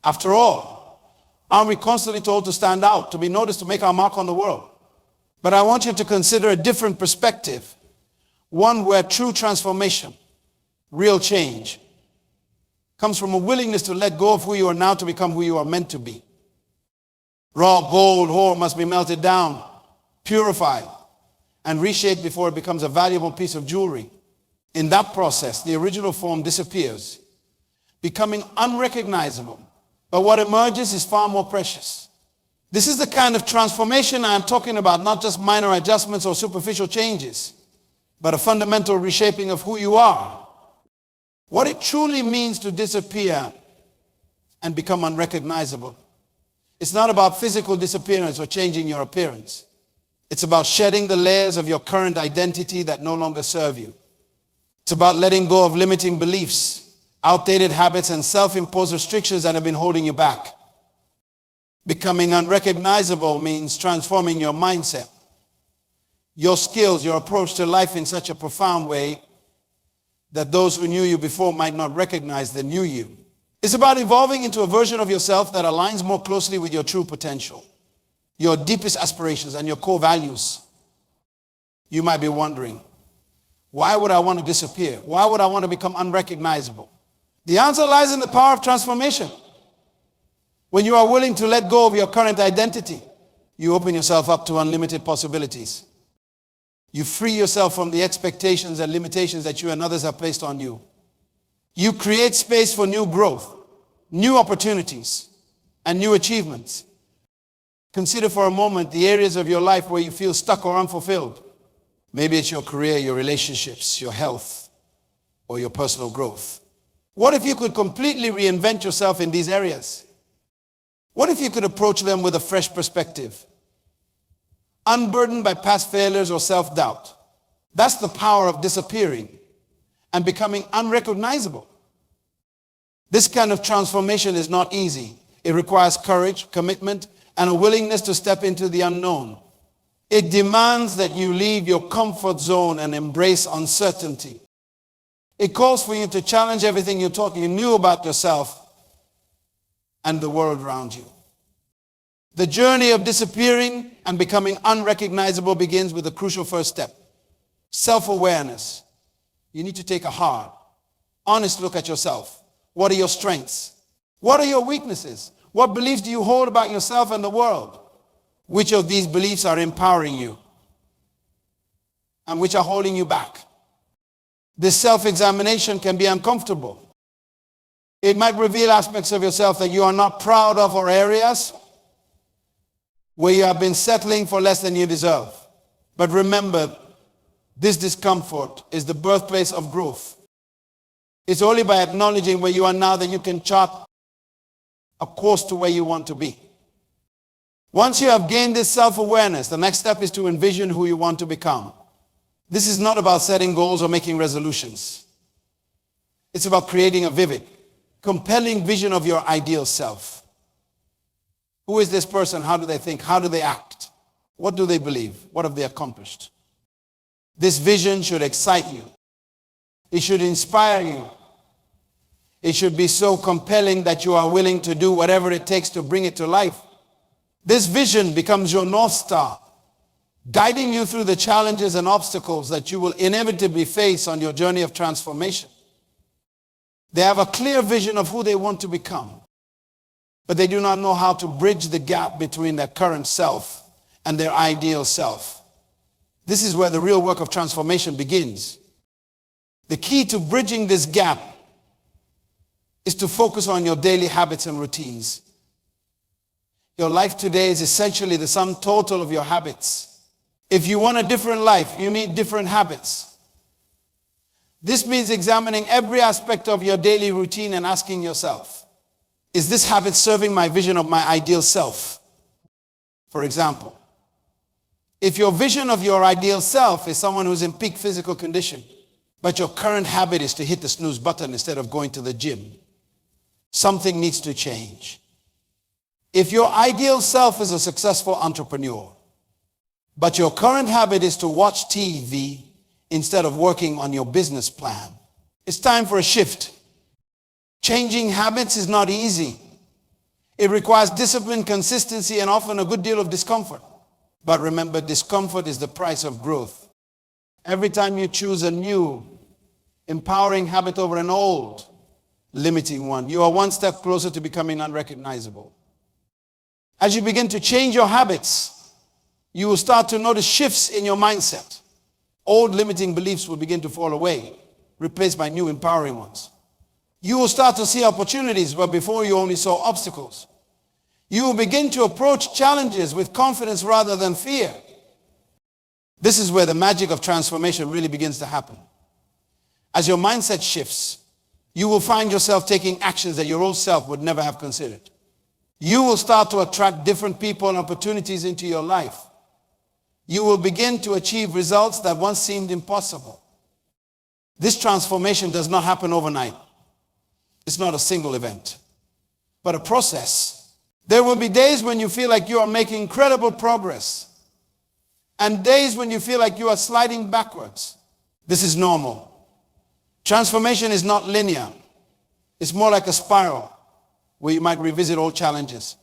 After all, aren't we constantly told to stand out, to be noticed, to make our mark on the world? But I want you to consider a different perspective, one where true transformation, real change, comes from a willingness to let go of who you are now to become who you are meant to be. Raw gold ore must be melted down, purified, and reshaped before it becomes a valuable piece of jewelry. In that process, the original form disappears, becoming unrecognizable. But what emerges is far more precious. This is the kind of transformation I am talking about, not just minor adjustments or superficial changes, but a fundamental reshaping of who you are. What it truly means to disappear and become unrecognizable. It's not about physical disappearance or changing your appearance. It's about shedding the layers of your current identity that no longer serve you. It's about letting go of limiting beliefs, outdated habits, and self-imposed restrictions that have been holding you back. Becoming unrecognizable means transforming your mindset, your skills, your approach to life in such a profound way that those who knew you before might not recognize the new you. It's about evolving into a version of yourself that aligns more closely with your true potential, your deepest aspirations, and your core values. You might be wondering, why would I want to disappear? Why would I want to become unrecognizable? The answer lies in the power of transformation. When you are willing to let go of your current identity, you open yourself up to unlimited possibilities. You free yourself from the expectations and limitations that you and others have placed on you. You create space for new growth, new opportunities, and new achievements. Consider for a moment the areas of your life where you feel stuck or unfulfilled. Maybe it's your career, your relationships, your health, or your personal growth. What if you could completely reinvent yourself in these areas? What if you could approach them with a fresh perspective, unburdened by past failures or self-doubt? That's the power of disappearing and becoming unrecognizable. This kind of transformation is not easy. It requires courage, commitment, and a willingness to step into the unknown. It demands that you leave your comfort zone and embrace uncertainty. It calls for you to challenge everything you thought you knew about yourself and the world around you. The journey of disappearing and becoming unrecognizable begins with a crucial first step: self-awareness. You need to take a hard, honest look at yourself. What are your strengths? What are your weaknesses? What beliefs do you hold about yourself and the world? Which of these beliefs are empowering you and which are holding you back? This self-examination can be uncomfortable. It might reveal aspects of yourself that you are not proud of, or areas where you have been settling for less than you deserve. But remember, this discomfort is the birthplace of growth. It's only by acknowledging where you are now that you can chart a course to where you want to be. Once you have gained this self-awareness, the next step is to envision who you want to become. This is not about setting goals or making resolutions. It's about creating a vivid, compelling vision of your ideal self. Who is this person? How do they think? How do they act? What do they believe? What have they accomplished? This vision should excite you. It should inspire you. It should be so compelling that you are willing to do whatever it takes to bring it to life. This vision becomes your North Star, guiding you through the challenges and obstacles that you will inevitably face on your journey of transformation. They have a clear vision of who they want to become, but they do not know how to bridge the gap between their current self and their ideal self. This is where the real work of transformation begins. The key to bridging this gap is to focus on your daily habits and routines. Your life today is essentially the sum total of your habits. If you want a different life, you need different habits. This means examining every aspect of your daily routine and asking yourself, is this habit serving my vision of my ideal self? For example, if your vision of your ideal self is someone who's in peak physical condition, but your current habit is to hit the snooze button instead of going to the gym, something needs to change. If your ideal self is a successful entrepreneur, but your current habit is to watch TV instead of working on your business plan, it's time for a shift. Changing habits is not easy. It requires discipline, consistency, and often a good deal of discomfort. But remember, discomfort is the price of growth. Every time you choose a new, empowering habit over an old, limiting one, you are one step closer to becoming unrecognizable. As you begin to change your habits, you will start to notice shifts in your mindset. Old limiting beliefs will begin to fall away, replaced by new empowering ones. You will start to see opportunities where before you only saw obstacles. You will begin to approach challenges with confidence rather than fear. This is where the magic of transformation really begins to happen. As your mindset shifts, you will find yourself taking actions that your old self would never have considered. You will start to attract different people and opportunities into your life. You will begin to achieve results that once seemed impossible. This transformation does not happen overnight. It's not a single event, but a process. There will be days when you feel like you are making incredible progress, and days when you feel like you are sliding backwards. This is normal. Transformation is not linear. It's more like a spiral where you might revisit old challenges,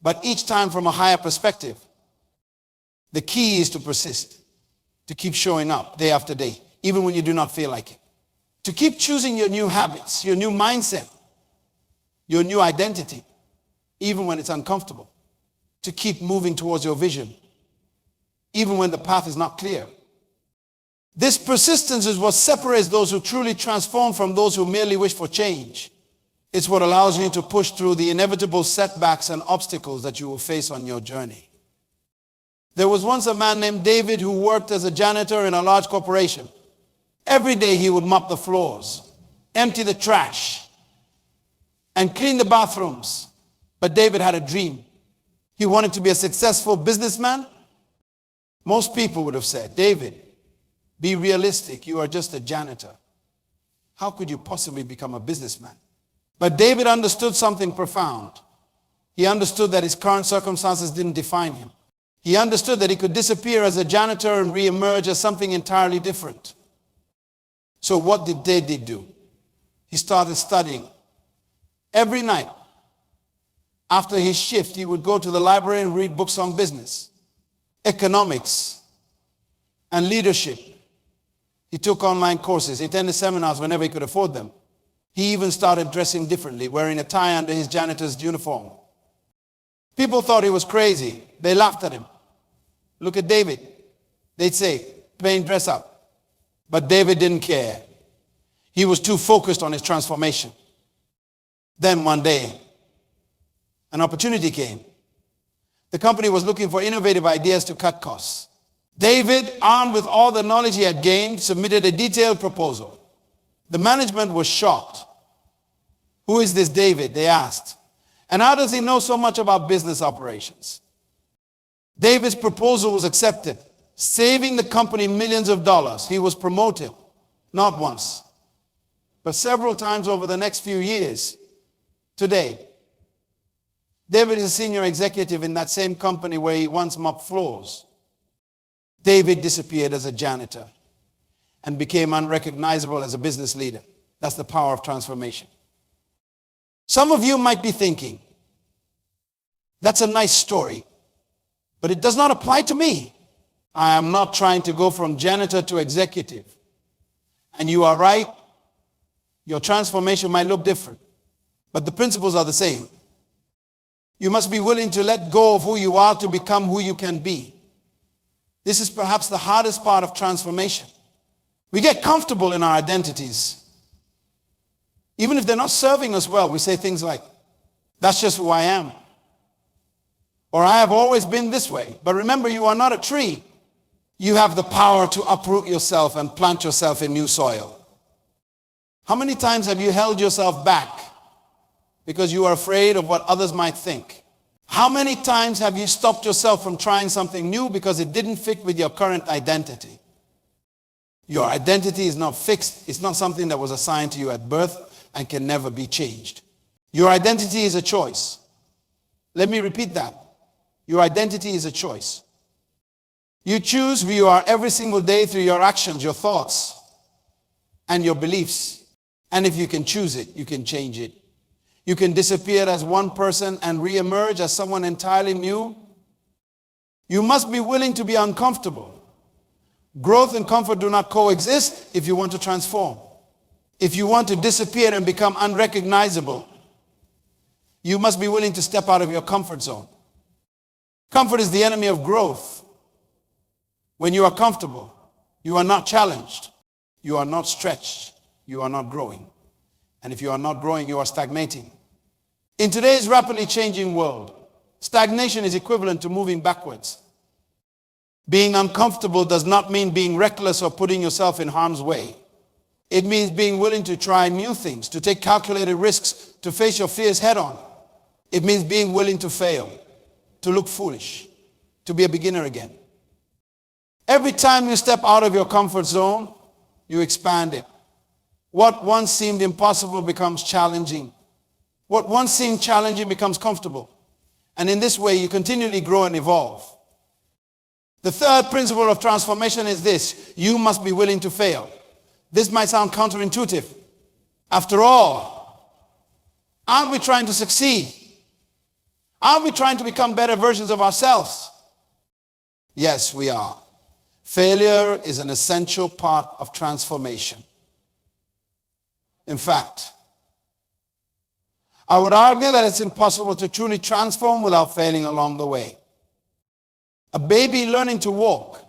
but each time from a higher perspective. The key is to persist, to keep showing up day after day, even when you do not feel like it. To keep choosing your new habits, your new mindset, your new identity, even when it's uncomfortable. To keep moving towards your vision, even when the path is not clear. This persistence is what separates those who truly transform from those who merely wish for change. It's what allows you to push through the inevitable setbacks and obstacles that you will face on your journey. There was once a man named David who worked as a janitor in a large corporation. Every day he would mop the floors, empty the trash, and clean the bathrooms. But David had a dream. He wanted to be a successful businessman. Most people would have said, David, be realistic. You are just a janitor. How could you possibly become a businessman? But David understood something profound. He understood that his current circumstances didn't define him. He understood that he could disappear as a janitor and reemerge as something entirely different. So what did David do? He started studying. Every night, after his shift, he would go to the library and read books on business, economics, and leadership. He took online courses. He attended seminars whenever he could afford them. He even started dressing differently, wearing a tie under his janitor's uniform. People thought he was crazy. They laughed at him. Look at David. They'd say, plain dress up. But David didn't care. He was too focused on his transformation. Then one day, an opportunity came. The company was looking for innovative ideas to cut costs. David, armed with all the knowledge he had gained, submitted a detailed proposal. The management was shocked. Who is this David? They asked. And how does he know so much about business operations? David's proposal was accepted, saving the company millions of dollars. He was promoted, not once, but several times over the next few years. Today, David is a senior executive in that same company where he once mopped floors. David disappeared as a janitor and became unrecognizable as a business leader. That's the power of transformation. Some of you might be thinking, that's a nice story, but it does not apply to me. I am not trying to go from janitor to executive. And you are right. Your transformation might look different, but the principles are the same. You must be willing to let go of who you are to become who you can be. This is perhaps the hardest part of transformation. We get comfortable in our identities. Even if they're not serving us well, we say things like, that's just who I am. Or I have always been this way. But remember, you are not a tree. You have the power to uproot yourself and plant yourself in new soil. How many times have you held yourself back because you are afraid of what others might think? How many times have you stopped yourself from trying something new because it didn't fit with your current identity? Your identity is not fixed. It's not something that was assigned to you at birth and can never be changed. Your identity is a choice. Let me repeat that. Your identity is a choice. You choose who you are every single day through your actions, your thoughts, and your beliefs. And if you can choose it, you can change it. You can disappear as one person and re-emerge as someone entirely new. You must be willing to be uncomfortable. Growth and comfort do not coexist if you want to transform. If you want to disappear and become unrecognizable, you must be willing to step out of your comfort zone. Comfort is the enemy of growth. When you are comfortable, you are not challenged, you are not stretched, you are not growing. And if you are not growing, you are stagnating. In today's rapidly changing world, stagnation is equivalent to moving backwards. Being uncomfortable does not mean being reckless or putting yourself in harm's way. It means being willing to try new things, to take calculated risks, to face your fears head on. It means being willing to fail, to look foolish, to be a beginner again. Every time you step out of your comfort zone, you expand it. What once seemed impossible becomes challenging. What once seemed challenging becomes comfortable. And in this way, you continually grow and evolve. The third principle of transformation is this: you must be willing to fail. This might sound counterintuitive. After all, aren't we trying to succeed? Aren't we trying to become better versions of ourselves? Yes, we are. Failure is an essential part of transformation. In fact, I would argue that it's impossible to truly transform without failing along the way. A baby learning to walk,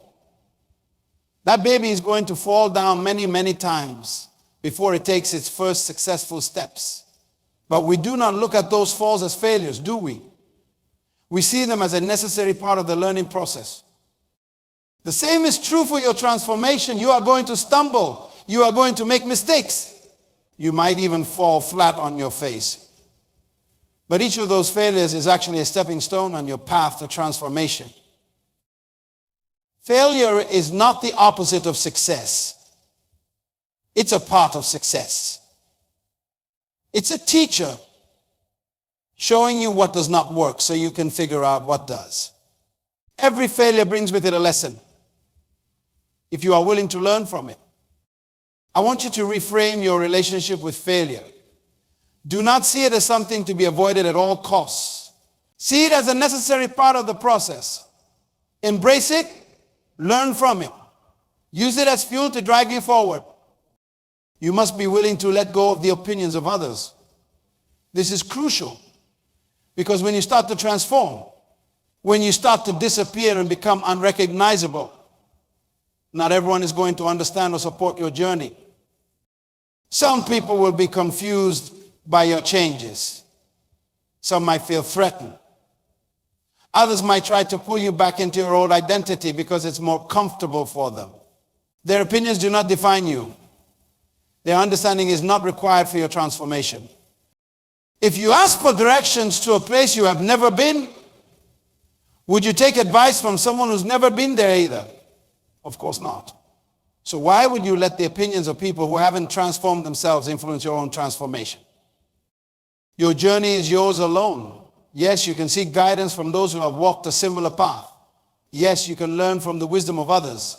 that baby is going to fall down many, many times before it takes its first successful steps. But we do not look at those falls as failures, do we? We see them as a necessary part of the learning process. The same is true for your transformation. You are going to stumble. You are going to make mistakes. You might even fall flat on your face. But each of those failures is actually a stepping stone on your path to transformation. Failure is not the opposite of success. It's a part of success. It's a teacher showing you what does not work so you can figure out what does. Every failure brings with it a lesson, if you are willing to learn from it. I want you to reframe your relationship with failure. Do not see it as something to be avoided at all costs. See it as a necessary part of the process. Embrace it, learn from it. Use it as fuel to drag you forward. You must be willing to let go of the opinions of others. This is crucial, because when you start to transform, when you start to disappear and become unrecognizable, not everyone is going to understand or support your journey. Some people will be confused by your changes. Some might feel threatened. Others might try to pull you back into your old identity because it's more comfortable for them. Their opinions do not define you. Their understanding is not required for your transformation. If you ask for directions to a place you have never been, would you take advice from someone who's never been there either? Of course not. So why would you let the opinions of people who haven't transformed themselves influence your own transformation? Your journey is yours alone. Yes, you can seek guidance from those who have walked a similar path. Yes, you can learn from the wisdom of others.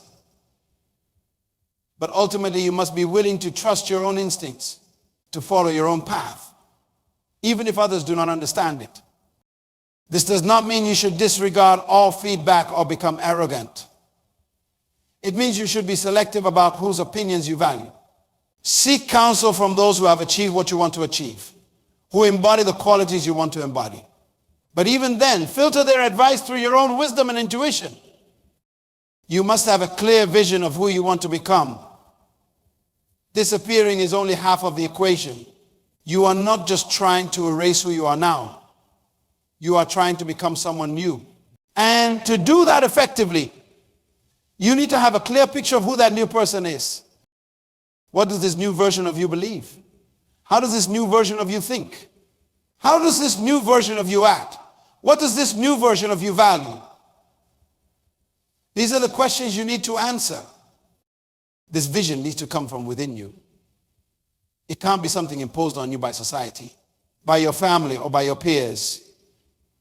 But ultimately, you must be willing to trust your own instincts, to follow your own path, even if others do not understand it. This does not mean you should disregard all feedback or become arrogant. It means you should be selective about whose opinions you value. Seek counsel from those who have achieved what you want to achieve, who embody the qualities you want to embody. But even then, filter their advice through your own wisdom and intuition. You must have a clear vision of who you want to become. Disappearing is only half of the equation. You are not just trying to erase who you are now. You are trying to become someone new. And to do that effectively, you need to have a clear picture of who that new person is. What does this new version of you believe? How does this new version of you think? How does this new version of you act? What does this new version of you value? These are the questions you need to answer. This vision needs to come from within you. It can't be something imposed on you by society, by your family, or by your peers.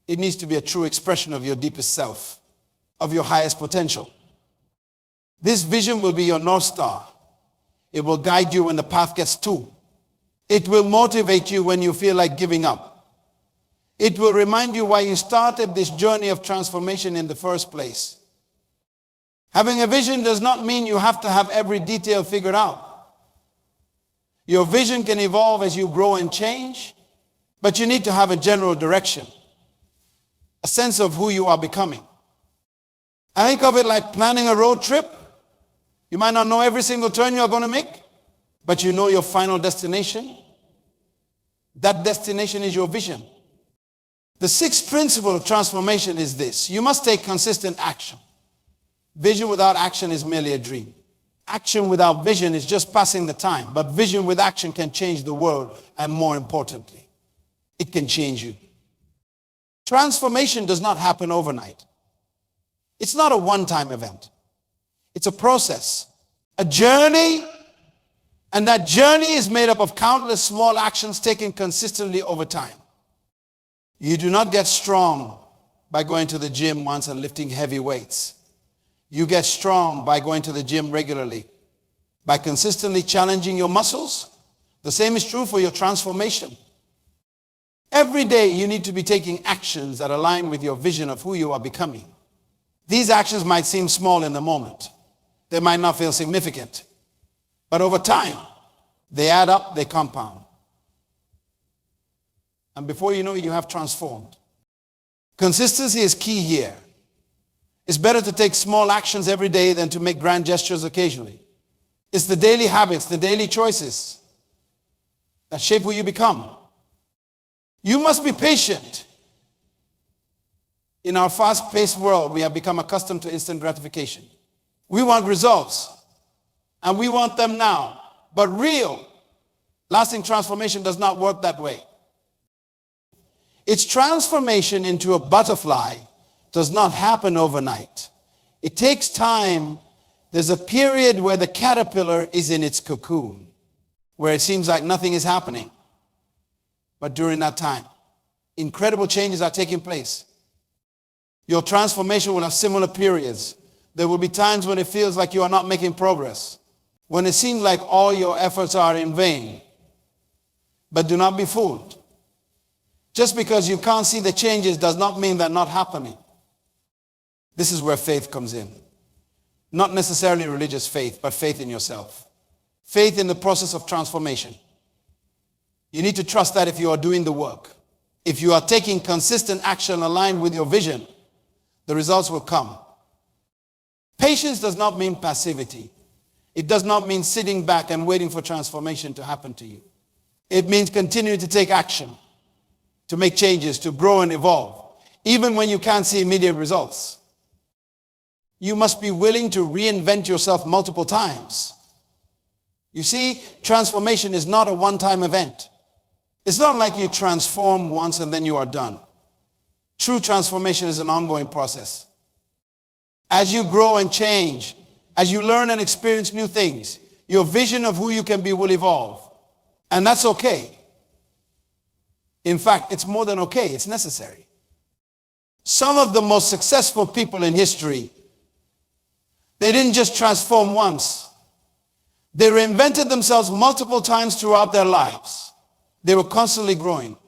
It needs to be a true expression of your deepest self, of your highest potential. This vision will be your North Star. It will guide you when the path gets too It will motivate you when you feel like giving up. It will remind you why you started this journey of transformation in the first place. Having a vision does not mean you have to have every detail figured out. Your vision can evolve as you grow and change, but you need to have a general direction, a sense of who you are becoming. I think of it like planning a road trip. You might not know every single turn you're going to make, but you know your final destination. That destination is your vision. The sixth principle of transformation is this: you must take consistent action. Vision without action is merely a dream. Action without vision is just passing the time, but vision with action can change the world, and more importantly, it can change you. Transformation does not happen overnight. It's not a one-time event. It's a process, a journey, and that journey is made up of countless small actions taken consistently over time. You do not get strong by going to the gym once and lifting heavy weights. You get strong by going to the gym regularly, by consistently challenging your muscles. The same is true for your transformation. Every day you need to be taking actions that align with your vision of who you are becoming. These actions might seem small in the moment. They might not feel significant. But over time, they add up, they compound. And before you know it, you have transformed. Consistency is key here. It's better to take small actions every day than to make grand gestures occasionally. It's the daily habits, the daily choices that shape who you become. You must be patient. In our fast-paced world, we have become accustomed to instant gratification. We want results, and we want them now. But real, lasting transformation does not work that way. Its transformation into a butterfly does not happen overnight. It takes time. There's a period where the caterpillar is in its cocoon, where it seems like nothing is happening. But during that time, incredible changes are taking place. Your transformation will have similar periods. There will be times when it feels like you are not making progress, when it seems like all your efforts are in vain. But do not be fooled. Just because you can't see the changes does not mean they're not happening. This is where faith comes in. Not necessarily religious faith, but faith in yourself. Faith in the process of transformation. You need to trust that if you are doing the work, if you are taking consistent action aligned with your vision, the results will come. Patience does not mean passivity. It does not mean sitting back and waiting for transformation to happen to you. It means continuing to take action, to make changes, to grow and evolve, even when you can't see immediate results. You must be willing to reinvent yourself multiple times. You see, transformation is not a one-time event. It's not like you transform once and then you are done. True transformation is an ongoing process. As you grow and change, as you learn and experience new things, your vision of who you can be will evolve. And that's okay. In fact, it's more than okay, it's necessary. Some of the most successful people in history, they didn't just transform once. They reinvented themselves multiple times throughout their lives. They were constantly growing,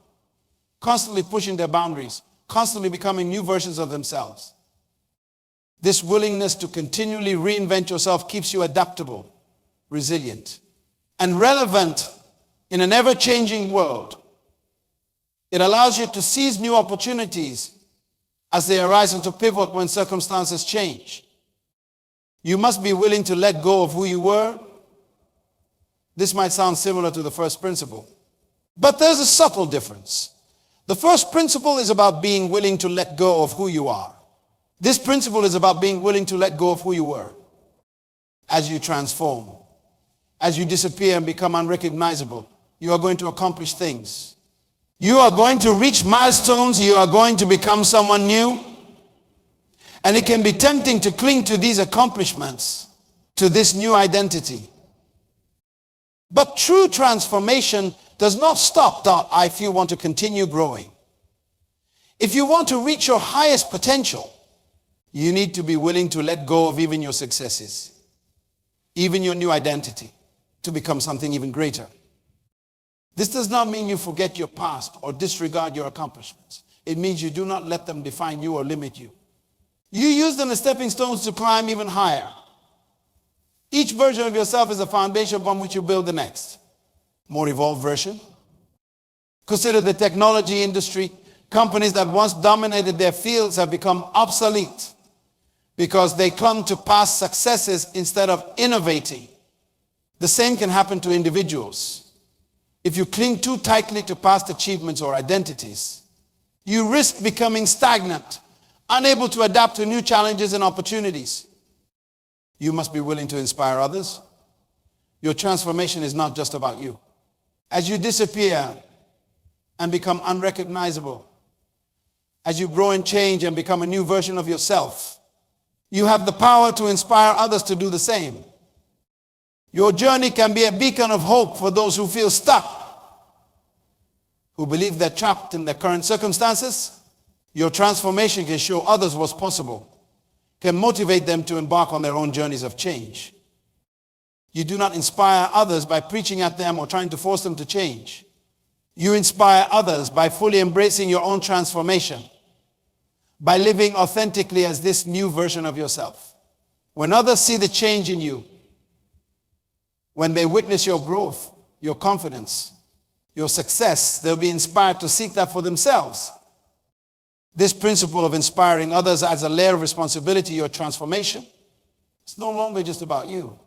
constantly pushing their boundaries, constantly becoming new versions of themselves. This willingness to continually reinvent yourself keeps you adaptable, resilient, and relevant in an ever-changing world. It allows you to seize new opportunities as they arise and to pivot when circumstances change. You must be willing to let go of who you were. This might sound similar to the first principle, but there's a subtle difference. The first principle is about being willing to let go of who you are. This principle is about being willing to let go of who you were. As you transform, as you disappear and become unrecognizable, you are going to accomplish things. You are going to reach milestones. You are going to become someone new. And it can be tempting to cling to these accomplishments, to this new identity. But true transformation does not stop if you want to continue growing. If you want to reach your highest potential, you need to be willing to let go of even your successes, even your new identity, to become something even greater. This does not mean you forget your past or disregard your accomplishments. It means you do not let them define you or limit you. You use them as stepping stones to climb even higher. Each version of yourself is a foundation upon which you build the next, more evolved version. Consider the technology industry. Companies that once dominated their fields have become obsolete because they clung to past successes instead of innovating. The same can happen to individuals. If you cling too tightly to past achievements or identities, you risk becoming stagnant, unable to adapt to new challenges and opportunities. You must be willing to inspire others. Your transformation is not just about you. As you disappear and become unrecognizable, as you grow and change and become a new version of yourself, you have the power to inspire others to do the same. Your journey can be a beacon of hope for those who feel stuck, who believe they're trapped in their current circumstances. Your transformation can show others what's possible, can motivate them to embark on their own journeys of change. You do not inspire others by preaching at them or trying to force them to change. You inspire others by fully embracing your own transformation, by living authentically as this new version of yourself. When others see the change in you, when they witness your growth, your confidence, your success, they'll be inspired to seek that for themselves. This principle of inspiring others adds a layer of responsibility to your transformation. It's no longer just about you.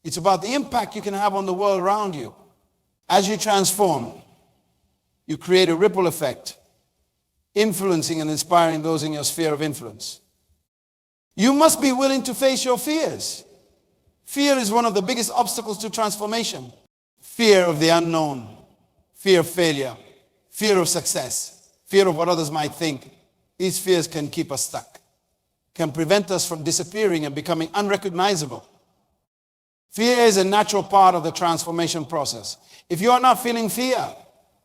It's about the impact you can have on the world around you. As you transform, you create a ripple effect, influencing and inspiring those in your sphere of influence. You must be willing to face your fears. Fear is one of the biggest obstacles to transformation. Fear of the unknown, fear of failure, fear of success, fear of what others might think. These fears can keep us stuck, can prevent us from disappearing and becoming unrecognizable. Fear is a natural part of the transformation process. If you are not feeling fear,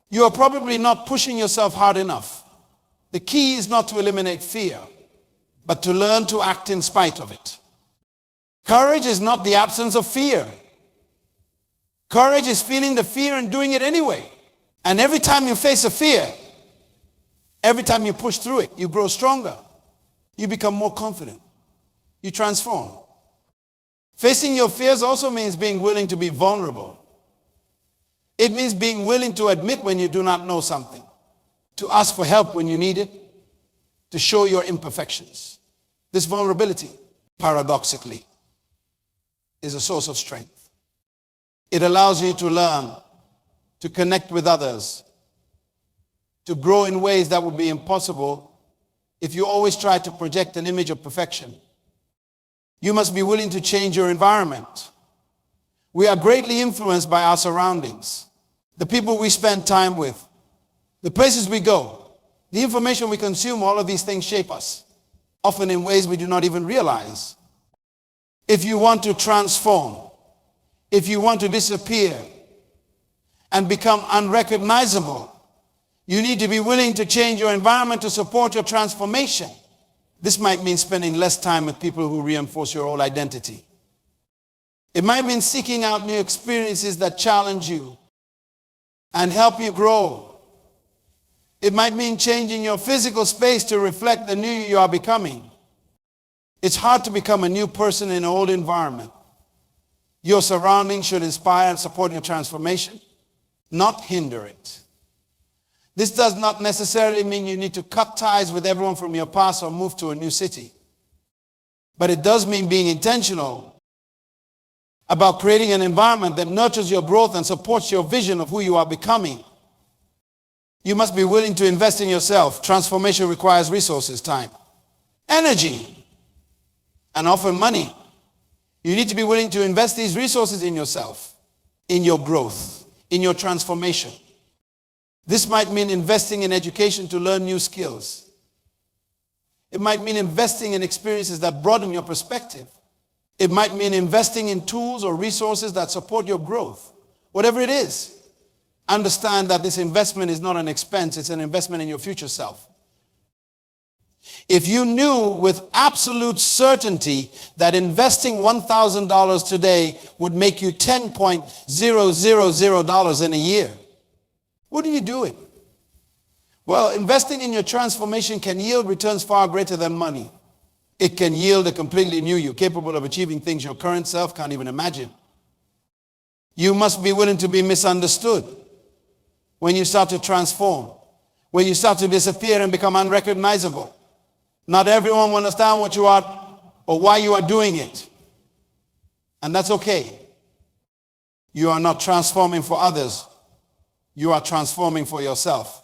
you are probably not pushing yourself hard enough. The key is not to eliminate fear, but to learn to act in spite of it. Courage is not the absence of fear. Courage is feeling the fear and doing it anyway. And every time you face a fear, every time you push through it, you grow stronger. You become more confident. You transform. Facing your fears also means being willing to be vulnerable. It means being willing to admit when you do not know something, to ask for help when you need it, to show your imperfections. This vulnerability, paradoxically, is a source of strength. It allows you to learn, to connect with others, to grow in ways that would be impossible if you always try to project an image of perfection. You must be willing to change your environment. We are greatly influenced by our surroundings, the people we spend time with, the places we go, the information we consume. All of these things shape us, often in ways we do not even realize. If you want to transform, if you want to disappear and become unrecognizable, you need to be willing to change your environment to support your transformation. This might mean spending less time with people who reinforce your old identity. It might mean seeking out new experiences that challenge you and help you grow. It might mean changing your physical space to reflect the new you are becoming. It's hard to become a new person in an old environment. Your surroundings should inspire and support your transformation, not hinder it. This does not necessarily mean you need to cut ties with everyone from your past or move to a new city. But it does mean being intentional about creating an environment that nurtures your growth and supports your vision of who you are becoming. You must be willing to invest in yourself. Transformation requires resources, time, energy, and often money. You need to be willing to invest these resources in yourself, in your growth, in your transformation. This might mean investing in education to learn new skills. It might mean investing in experiences that broaden your perspective. It might mean investing in tools or resources that support your growth. Whatever it is, understand that this investment is not an expense, it's an investment in your future self. If you knew with absolute certainty that investing $1,000 today would make you $10,000 in a year, What are you doing? Well, investing in your transformation can yield returns far greater than money. It can yield a completely new you, capable of achieving things your current self can't even imagine. You must be willing to be misunderstood when you start to transform, when you start to disappear and become unrecognizable. Not everyone will understand what you are or why you are doing it. And that's okay. You are not transforming for others. You are transforming for yourself.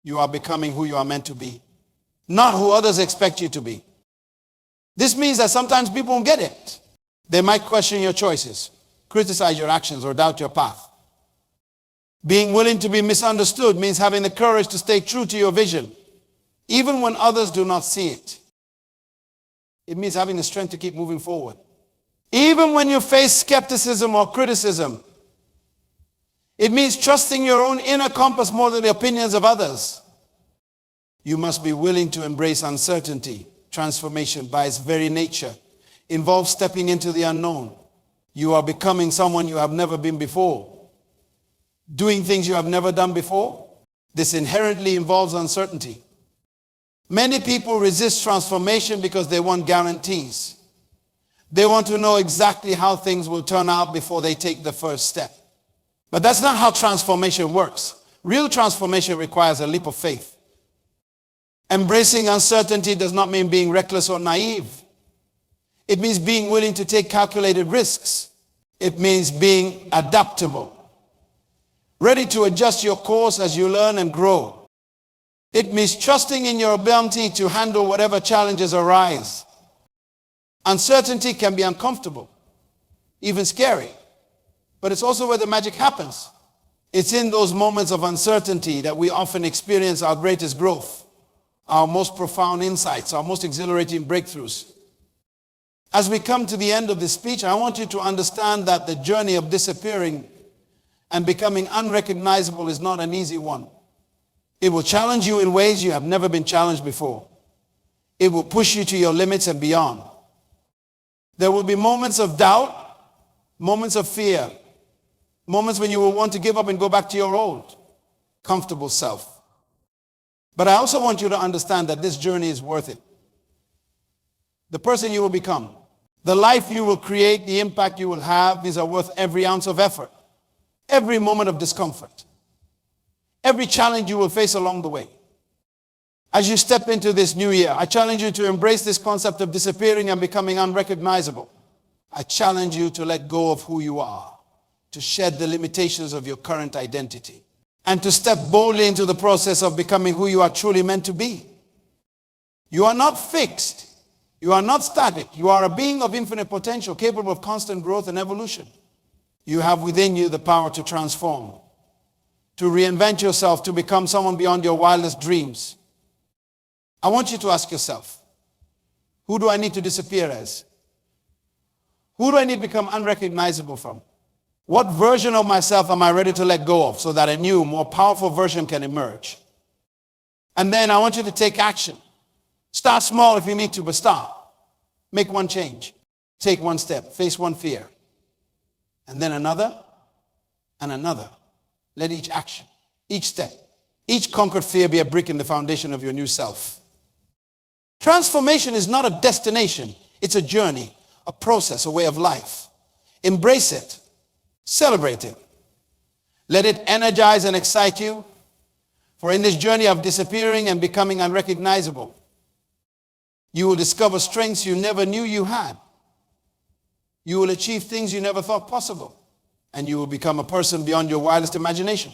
You are becoming who you are meant to be, not who others expect you to be. This means that sometimes people won't get it. They might question your choices, criticize your actions, or doubt your path. Being willing to be misunderstood means having the courage to stay true to your vision, even when others do not see it. It means having the strength to keep moving forward. Even when you face skepticism or criticism, it means trusting your own inner compass more than the opinions of others. You must be willing to embrace uncertainty. Transformation, by its very nature, involves stepping into the unknown. You are becoming someone you have never been before, doing things you have never done before. This inherently involves uncertainty. Many people resist transformation because they want guarantees. They want to know exactly how things will turn out before they take the first step. But that's not how transformation works. Real transformation requires a leap of faith. Embracing uncertainty does not mean being reckless or naive. It means being willing to take calculated risks. It means being adaptable, ready to adjust your course as you learn and grow. It means trusting in your ability to handle whatever challenges arise. Uncertainty can be uncomfortable, even scary, but it's also where the magic happens. It's in those moments of uncertainty that we often experience our greatest growth, our most profound insights, our most exhilarating breakthroughs. As we come to the end of this speech, I want you to understand that the journey of disappearing and becoming unrecognizable is not an easy one. It will challenge you in ways you have never been challenged before. It will push you to your limits and beyond. There will be moments of doubt, moments of fear, moments when you will want to give up and go back to your old, comfortable self. But I also want you to understand that this journey is worth it. The person you will become, the life you will create, the impact you will have, these are worth every ounce of effort, every moment of discomfort, every challenge you will face along the way. As you step into this new year, I challenge you to embrace this concept of disappearing and becoming unrecognizable. I challenge you to let go of who you are, to shed the limitations of your current identity, and to step boldly into the process of becoming who you are truly meant to be. You are not fixed. You are not static. You are a being of infinite potential, capable of constant growth and evolution. You have within you the power to transform, to reinvent yourself, to become someone beyond your wildest dreams. I want you to ask yourself, who do I need to disappear as? Who do I need to become unrecognizable from? What version of myself am I ready to let go of so that a new, more powerful version can emerge? And then I want you to take action. Start small if you need to, but start. Make one change. Take one step. Face one fear. And then another and another. Let each action, each step, each conquered fear be a brick in the foundation of your new self. Transformation is not a destination. It's a journey, a process, a way of life. Embrace it. Celebrate it. Let it energize and excite you. For in this journey of disappearing and becoming unrecognizable, you will discover strengths you never knew you had. You will achieve things you never thought possible. And you will become a person beyond your wildest imagination.